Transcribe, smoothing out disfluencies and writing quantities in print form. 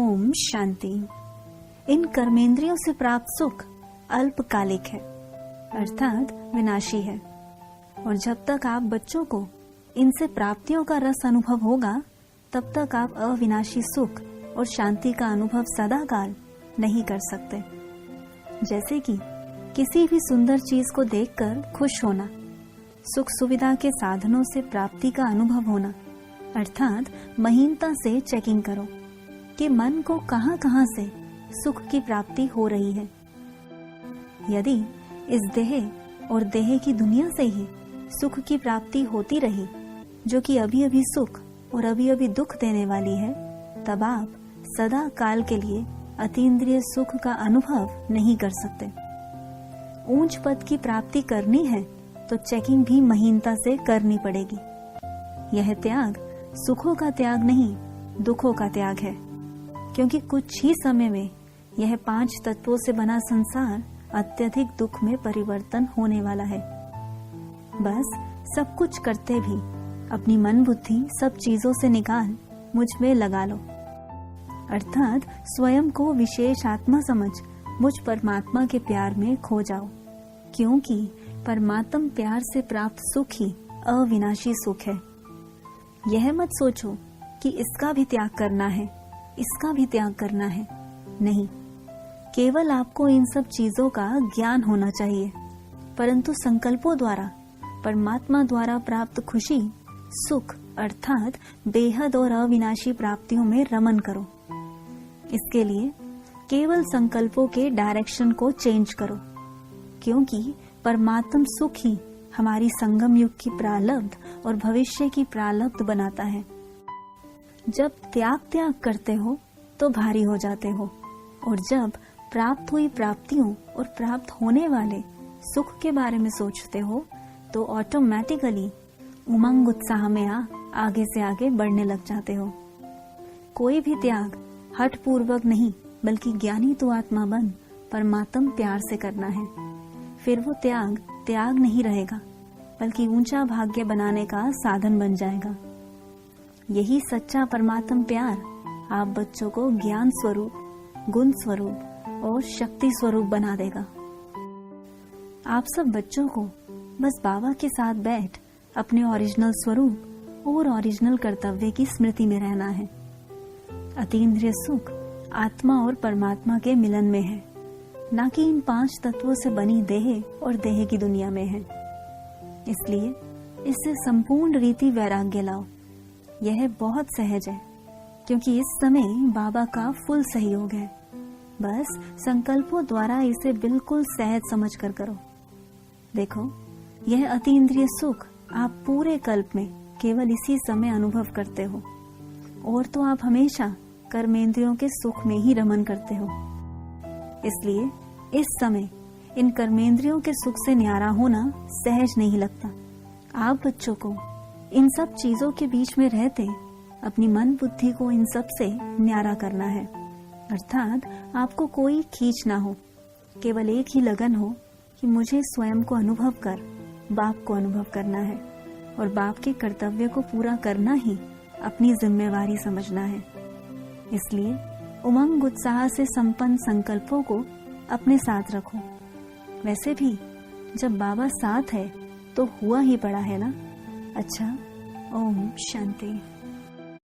ओम शांति। इन कर्मेंद्रियों से प्राप्त सुख अल्पकालिक है, अर्थात विनाशी है। और जब तक आप बच्चों को इनसे प्राप्तियों का रस अनुभव होगा, तब तक आप अविनाशी सुख और शांति का अनुभव सदा काल नहीं कर सकते। जैसे कि किसी भी सुंदर चीज को देखकर खुश होना, सुख सुविधा के साधनों से प्राप्ति का अनुभव होना, अर्थात महीनता से चेकिंग करो कि मन को कहां कहां से सुख की प्राप्ति हो रही है। यदि इस देह और देह की दुनिया से ही सुख की प्राप्ति होती रही, जो कि अभी अभी सुख और अभी अभी दुख देने वाली है, तब आप सदा काल के लिए अतीन्द्रिय सुख का अनुभव नहीं कर सकते। ऊंच पद की प्राप्ति करनी है तो चेकिंग भी महीनता से करनी पड़ेगी। यह त्याग सुखों का त्याग नहीं, दुखों का त्याग है, क्योंकि कुछ ही समय में यह 5 तत्वों से बना संसार अत्यधिक दुख में परिवर्तन होने वाला है। बस सब कुछ करते भी अपनी मन बुद्धि सब चीजों से निकाल मुझ में लगा लो, अर्थात स्वयं को विशेष आत्मा समझ मुझ परमात्मा के प्यार में खो जाओ, क्योंकि परमात्म प्यार से प्राप्त सुख ही अविनाशी सुख है। यह मत सोचो कि इसका भी त्याग करना है, इसका भी त्याग करना है। नहीं, केवल आपको इन सब चीजों का ज्ञान होना चाहिए, परंतु संकल्पों द्वारा परमात्मा द्वारा प्राप्त खुशी, सुख अर्थात बेहद और अविनाशी प्राप्तियों में रमन करो। इसके लिए केवल संकल्पों के डायरेक्शन को चेंज करो, क्योंकि परमात्म सुख ही हमारी संगम युग की प्रारब्ध और भविष्य की प्रारब्ध बनाता है। जब त्याग करते हो तो भारी हो जाते हो, और जब प्राप्त हुई प्राप्तियों और प्राप्त होने वाले सुख के बारे में सोचते हो तो ऑटोमेटिकली उमंग उत्साह में आगे से आगे बढ़ने लग जाते हो। कोई भी त्याग हठ पूर्वक नहीं, बल्कि ज्ञानी तो आत्मा बन परमात्म प्यार से करना है। फिर वो त्याग नहीं रहेगा, बल्कि ऊंचा भाग्य बनाने का साधन बन जाएगा। यही सच्चा परमात्म प्यार आप बच्चों को ज्ञान स्वरूप, गुण स्वरूप और शक्ति स्वरूप बना देगा। आप सब बच्चों को बस बाबा के साथ बैठ अपने ओरिजिनल स्वरूप और ओरिजिनल कर्तव्य की स्मृति में रहना है। अतीन्द्रिय सुख आत्मा और परमात्मा के मिलन में है, न कि इन 5 तत्वों से बनी देह और देह की दुनिया में है। इसलिए इससे संपूर्ण रीति वैराग्य लाओ। यह बहुत सहज है, क्योंकि इस समय बाबा का फुल सहयोग है। बस संकल्पों द्वारा इसे बिल्कुल सहज समझकर करो। देखो, यह अतीन्द्रिय सुख आप पूरे कल्प में केवल इसी समय अनुभव करते हो, और तो आप हमेशा कर्मेंद्रियों के सुख में ही रमन करते हो। इसलिए इस समय इन कर्मेंद्रियों के सुख से न्यारा होना सहज नहीं लगता। आप बच्चों को इन सब चीजों के बीच में रहते अपनी मन बुद्धि को इन सब से न्यारा करना है, अर्थात आपको कोई खींच ना हो, केवल एक ही लगन हो कि मुझे स्वयं को अनुभव कर बाप को अनुभव करना है, और बाप के कर्तव्य को पूरा करना ही अपनी जिम्मेवारी समझना है। इसलिए उमंग उत्साह से संपन्न संकल्पों को अपने साथ रखो। वैसे भी जब बाबा साथ है तो हुआ ही पड़ा है ना। अच्छा, ओम शांति।